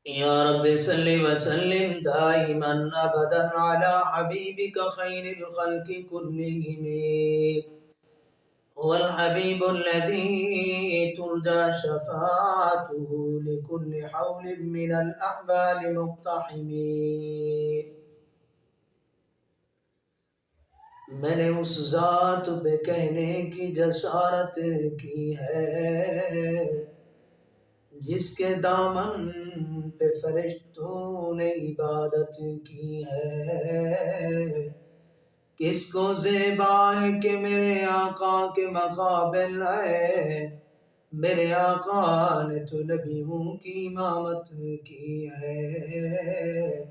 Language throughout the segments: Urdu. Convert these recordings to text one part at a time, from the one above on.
يا رب صل وسلم دائما أبدا على حبيبك خير الخلق كلهم. هو الحبيب الذي ترجى شفاعته لكل حول من الأحوال مقتحم. میں نے اس ذات پہ کہنے کی جسارت کی ہے جس کے دامن پہ فرشتوں نے عبادت کی ہے. کس کو زیبا ہے کہ میرے آقا کے مقابل ہے. میرے آقا نے تو نبیوں کی امامت کی ہے.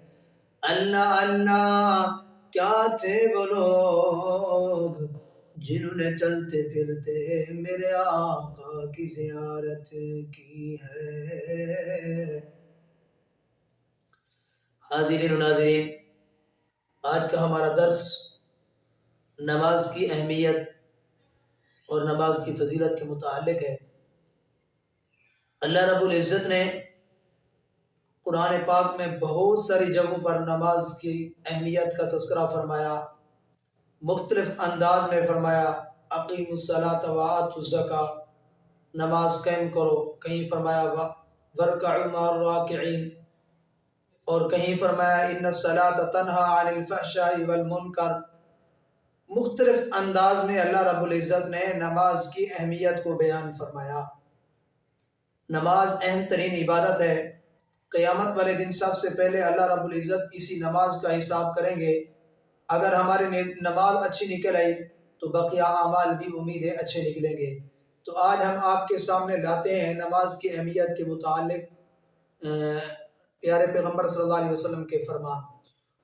اللہ اللہ کیا تھے وہ لوگ جنہوں نے چلتے پھرتے میرے آقا کی زیارت کی ہے. حاضرین و ناظرین، آج کا ہمارا درس نماز کی اہمیت اور نماز کی فضیلت کے متعلق ہے. اللہ رب العزت نے قرآن پاک میں بہت ساری جگہوں پر نماز کی اہمیت کا تذکرہ فرمایا. مختلف انداز میں فرمایا اقیموا الصلاۃ وآتوا الزکاۃ، نماز قائم کرو. کہیں فرمایا وارکعوا مع الراکعین، اور کہیں فرمایا ان الصلاۃ تنہی عن الفحشاء والمنکر. مختلف انداز میں اللہ رب العزت نے نماز کی اہمیت کو بیان فرمایا. نماز اہم ترین عبادت ہے. قیامت والے دن سب سے پہلے اللہ رب العزت اسی نماز کا حساب کریں گے. اگر ہماری نماز اچھی نکل آئی تو بقیہ اعمال بھی امید ہے اچھے نکلیں گے. تو آج ہم آپ کے سامنے لاتے ہیں نماز کی اہمیت کے متعلق پیارے پیغمبر صلی اللہ علیہ وسلم کے فرمان.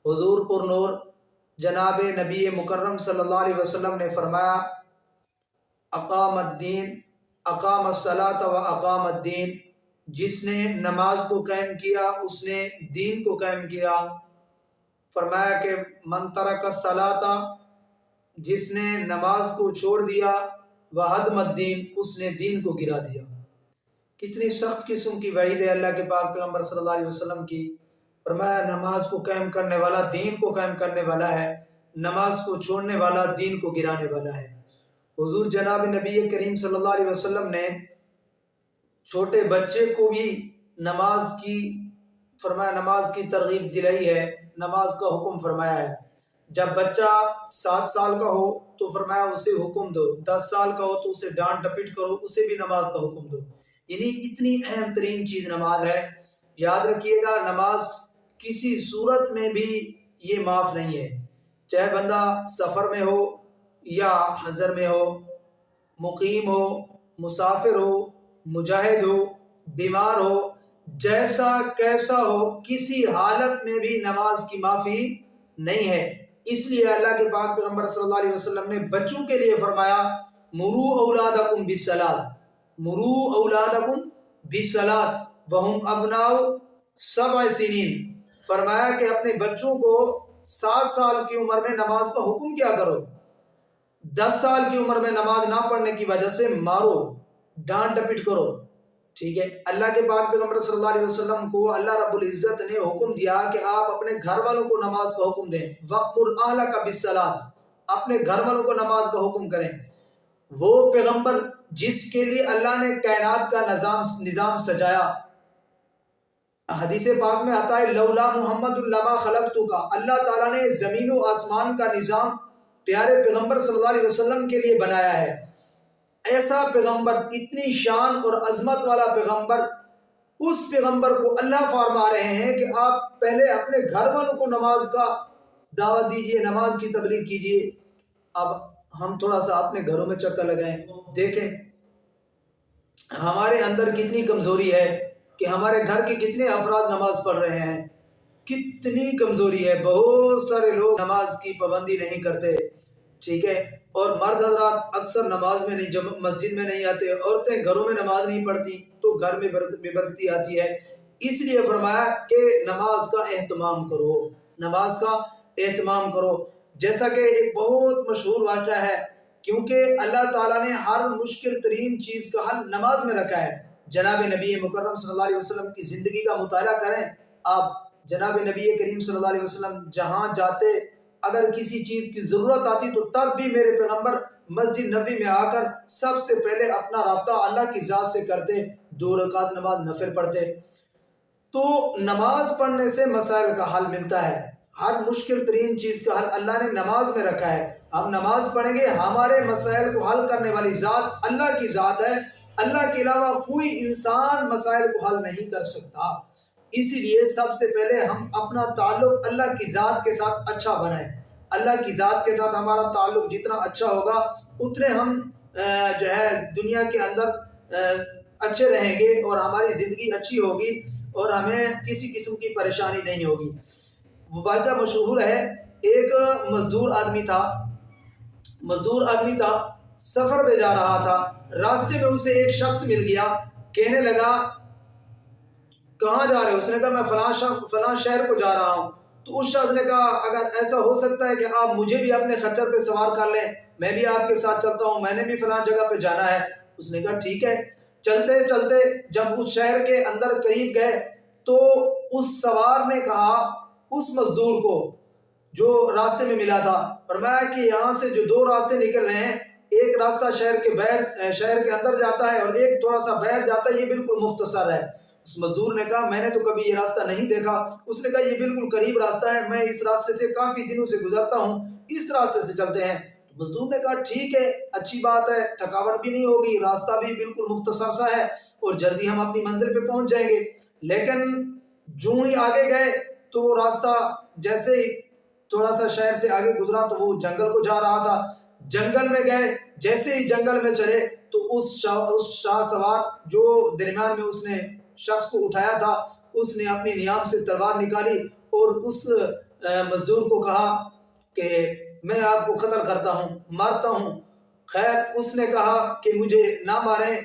حضور پر نور جناب نبی مکرم صلی اللہ علیہ وسلم نے فرمایا اقام الدین اقام الصلاۃ و اقام الدین، جس نے نماز کو قائم کیا اس نے دین کو قائم کیا. فرمایا کہ من ترک الصلاۃ، جس نے نماز کو چھوڑ دیا، وہدم الدین، اس نے دین کو گرا دیا. کتنی سخت قسم کی وعید ہے اللہ کے پاک پیغمبر صلی اللہ علیہ وسلم کی. فرمایا نماز کو قائم کرنے والا دین کو قائم کرنے والا ہے، نماز کو چھوڑنے والا دین کو گرانے والا ہے. حضور جناب نبی کریم صلی اللہ علیہ وسلم نے چھوٹے بچے کو بھی نماز کی ترغیب دلائی ہے، نماز کا حکم فرمایا ہے. جب بچہ 7 سال کا ہو تو فرمایا اسے حکم دو، 10 سال کا ہو تو اسے ڈانٹ ڈپٹ کرو، اسے بھی نماز کا حکم دو. یعنی اتنی اہم ترین چیز نماز ہے. یاد رکھیے گا نماز کسی صورت میں بھی یہ معاف نہیں ہے، چاہے بندہ سفر میں ہو یا حضر میں ہو، مقیم ہو، مسافر ہو، مجاہد ہو، بیمار ہو، جیسا کیسا ہو، کسی حالت میں بھی نماز کی معافی نہیں ہے. اس لیے اللہ کے پاک پیغمبر صلی اللہ علیہ وسلم نے بچوں کے لیے فرمایا مروا اولادکم بالصلاۃ، مروا اولادکم بالصلاۃ وہم ابناء 7 سنین. فرمایا کہ اپنے بچوں کو 7 سال کی عمر میں نماز کا حکم کیا کرو. 10 سال کی عمر میں نماز نہ پڑھنے کی وجہ سے مارو، ڈانٹ ڈپٹ کرو. ٹھیک ہے. اللہ کے پاک پیغمبر صلی اللہ علیہ وسلم کو اللہ رب العزت نے حکم دیا کہ آپ اپنے گھر والوں کو نماز کا حکم دیں. وَأْمُرْ أَهْلَكَ بِالصَّلَاةِ، اپنے گھر والوں کو نماز کا حکم کریں. وہ پیغمبر جس کے لیے اللہ نے کائنات کا نظام سجایا. حدیث پاک میں آتا ہے لولا محمد لما خلقتک، اللہ تعالیٰ نے زمین و آسمان کا نظام پیارے پیغمبر صلی اللہ علیہ وسلم کے لیے بنایا ہے. ایسا پیغمبر، اتنی شان اور عظمت والا پیغمبر، اس پیغمبر کو اللہ فرما رہے ہیں کہ آپ پہلے اپنے گھر والوں کو نماز کا دعوت دیجئے، نماز کی تبلیغ کیجئے. اب ہم تھوڑا سا اپنے گھروں میں چکر لگائیں، دیکھیں ہمارے اندر کتنی کمزوری ہے کہ ہمارے گھر کے کتنے افراد نماز پڑھ رہے ہیں. کتنی کمزوری ہے. بہت سارے لوگ نماز کی پابندی نہیں کرتے. ٹھیک ہے. اور مرد حضرات اکثر نماز میں نہیں، مسجد میں نہیں آتے. عورتیں گھروں میں نماز نہیں پڑھتی تو گھر میں بے برکتی آتی ہے. اس لیے فرمایا کہ نماز کا اہتمام کرو، نماز کا اہتمام کرو. جیسا کہ ایک بہت مشہور واقعہ ہے، کیونکہ اللہ تعالیٰ نے ہر مشکل ترین چیز کا حل نماز میں رکھا ہے. جناب نبی مکرم صلی اللہ علیہ وسلم کی زندگی کا مطالعہ کریں. آپ جناب نبی کریم صلی اللہ علیہ وسلم جہاں جاتے اگر کسی چیز کی ضرورت آتی تو تب بھی میرے پیغمبر مسجد نبوی میں آ کر سب سے پہلے اپنا رابطہ اللہ کی ذات سے کرتے, 2 رکعت نماز نفل پڑھتے. تو نماز پڑھنے سے مسائل کا حل ملتا ہے. ہر مشکل ترین چیز کا حل اللہ نے نماز میں رکھا ہے. ہم نماز پڑھیں گے, ہمارے مسائل کو حل کرنے والی ذات اللہ کی ذات ہے. اللہ کے علاوہ کوئی انسان مسائل کو حل نہیں کر سکتا. اسی لیے سب سے پہلے ہم اپنا تعلق اللہ کی ذات کے ساتھ اچھا بنائیں. اللہ کی ذات کے ساتھ ہمارا تعلق جتنا اچھا ہوگا اتنے ہم دنیا کے اندر اچھے رہیں گے اور ہماری زندگی اچھی ہوگی اور ہمیں کسی قسم کی پریشانی نہیں ہوگی. واقعہ مشہور ہے, ایک مزدور آدمی تھا, سفر پہ جا رہا تھا. راستے میں اسے ایک شخص مل گیا, کہنے لگا کہاں جا رہے ہو؟ اس نے کہا میں فلاں شہر کو جا رہا ہوں. تو اس شخص نے کہا اگر ایسا ہو سکتا ہے کہ آپ مجھے بھی اپنے خچر پہ سوار کر لیں, میں بھی آپ کے ساتھ چلتا ہوں, میں نے بھی فلاں جگہ پہ جانا ہے. اس نے کہا ٹھیک ہے. چلتے چلتے جب اس شہر کے اندر قریب گئے تو اس سوار نے کہا اس مزدور کو جو راستے میں ملا تھا, فرمایا کہ یہاں سے جو 2 راستے نکل رہے ہیں, ایک راستہ شہر کے اندر جاتا ہے اور ایک تھوڑا سا باہر جاتا ہے, یہ بالکل مختصر ہے. اس مزدور نے کہا میں نے تو کبھی یہ راستہ نہیں دیکھا. اس نے کہا یہ بالکل قریب راستہ ہے, میں اس راستے سے کافی دنوں سے گزرتا ہوں, اس راستے سے چلتے ہیں. مزدور نے کہا ٹھیک ہے, اچھی بات ہے, تھکاوٹ بھی نہیں ہوگی, راستہ بھی بالکل مختصر سا ہے اور جلدی ہم اپنی منزل پہ پہنچ جائیں گے. لیکن جو ہی آگے گئے تو وہ راستہ جیسے ہی تھوڑا سا شہر سے آگے گزرا تو وہ جنگل کو جا رہا تھا. جنگل میں گئے, جیسے ہی جنگل میں چلے تو اس شاہ سوار جو درمیان میں اس نے شخص کو اٹھایا تھا, اس نے اپنی نیام سے تلوار نکالی اور اس مزدور کو کہا کہ میں آپ کو قتل کرتا ہوں, مارتا ہوں. خیر اس نے کہا کہ مجھے نہ ماریں,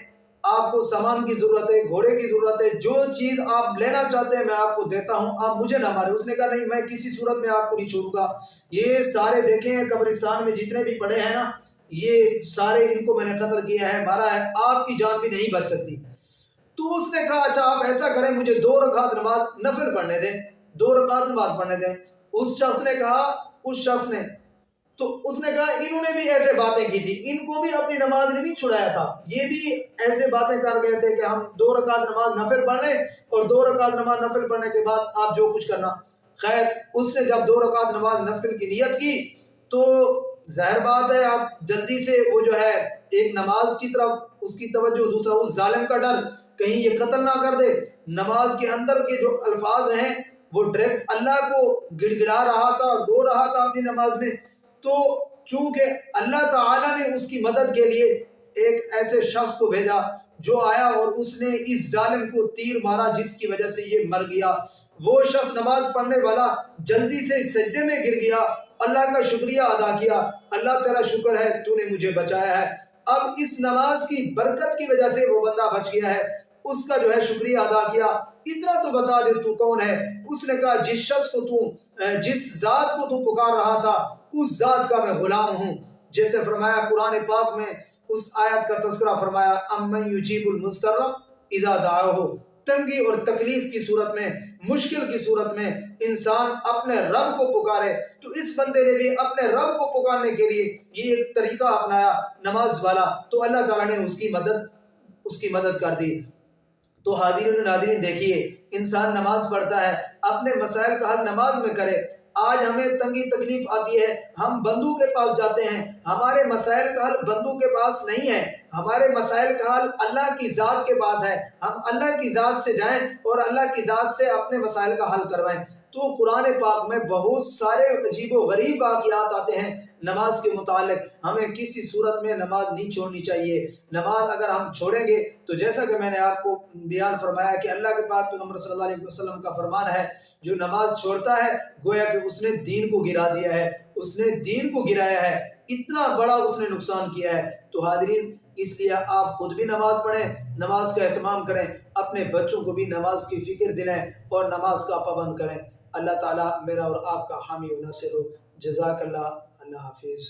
آپ کو سامان کی ضرورت ہے, گھوڑے کی ضرورت ہے, جو چیز آپ لینا چاہتے ہیں میں آپ کو دیتا ہوں, آپ مجھے نہ ماریں. اس نے کہا نہیں, میں کسی صورت میں آپ کو نہیں چھوڑوں گا. یہ سارے دیکھیں قبرستان میں جتنے بھی پڑے ہیں نا, یہ سارے ان کو میں نے قتل کیا ہے, مارا ہے, آپ کی جان بھی نہیں بچ سکتی. تو اس نے کہا اچھا آپ ایسا کریں, مجھے 2 رکعت نماز نفل پڑھنے دیں, 2 رکعت نماز پڑھنے دیں. اس شخص نے تو اس نے کہا انہوں نے بھی ایسے باتیں کی تھی, ان کو بھی اپنی نماز نے نہیں چھڑایا تھا, یہ بھی ایسے باتیں کر گئے تھے کہ ہم 2 رکعت نماز نفل پڑھ لیں اور 2 رکعت نماز نفل پڑھنے کے بعد آپ جو کچھ کرنا. خیر اس نے جب 2 رکعت نماز نفل کی نیت کی تو ظاہر بات ہے آپ جلدی سے وہ جو ہے ایک نماز کی طرف اس کی توجہ, دوسرا اس ظالم کا ڈر کہیں یہ قتل نہ کر دے. نماز کے اندر کے جو الفاظ ہیں وہ ڈائریکٹ اللہ کو گڑ گڑا رہا تھا, رو رہا تھا اپنی نماز میں. تو چونکہ اللہ تعالیٰ نے اس کی مدد کے لیے ایک ایسے شخص کو بھیجا جو آیا اور اس نے اس ظالم کو تیر مارا جس کی وجہ سے یہ مر گیا. وہ شخص نماز پڑھنے والا جلدی سے سجدے میں گر گیا, اللہ کا شکریہ ادا کیا, اللہ تیرا شکر ہے تو نے مجھے بچایا ہے. اب اس نماز کی برکت کی وجہ سے وہ بندہ بچ گیا ہے, اس کا جو ہے شکریہ ادا کیا. اتنا تو بتا دے تو کون ہے؟ اس نے کہا جس ذات کو تو پکار رہا تھا اس ذات کا میں غلام ہوں. جیسے فرمایا قرآن پاک میں اس آیت کا تذکرہ فرمایا امن یجیب المضطر اذا دعاہ. تنگی اور تکلیف کی صورت میں, مشکل کی صورت میں انسان اپنے رب کو پکارے, تو اس بندے نے بھی اپنے رب کو پکارنے کے لیے یہ ایک طریقہ اپنایا نماز والا, تو اللہ تعالیٰ نے اس کی مدد کر دی. تو حاضرین و ناظرین دیکھیے, انسان نماز پڑھتا ہے, اپنے مسائل کا حل نماز میں کرے. آج ہمیں تنگی تکلیف آتی ہے, ہم بندوں کے پاس جاتے ہیں, ہمارے مسائل کا حل بندوں کے پاس نہیں ہے, ہمارے مسائل کا حل اللہ کی ذات کے پاس ہے. ہم اللہ کی ذات سے جائیں اور اللہ کی ذات سے اپنے مسائل کا حل کروائیں. تو قرآن پاک میں بہت سارے عجیب و غریب واقعات آتے ہیں نماز کے متعلق. ہمیں کسی صورت میں نماز نہیں چھوڑنی چاہیے. نماز اگر ہم چھوڑیں گے تو جیسا کہ میں نے آپ کو بیان فرمایا کہ اللہ کے پاک پیغمبر صلی اللہ علیہ وسلم کا فرمان ہے, جو نماز چھوڑتا ہے گویا کہ اس نے دین کو گرا دیا ہے, اس نے دین کو گرایا ہے, اتنا بڑا اس نے نقصان کیا ہے. تو حاضرین اس لیے آپ خود بھی نماز پڑھیں, نماز کا اہتمام کریں, اپنے بچوں کو بھی نماز کی فکر دلائیں اور نماز کا پابند کریں. اللہ تعالیٰ میرا اور آپ کا حامی و ناصر ہو. جزاک اللہ. اللہ حافظ.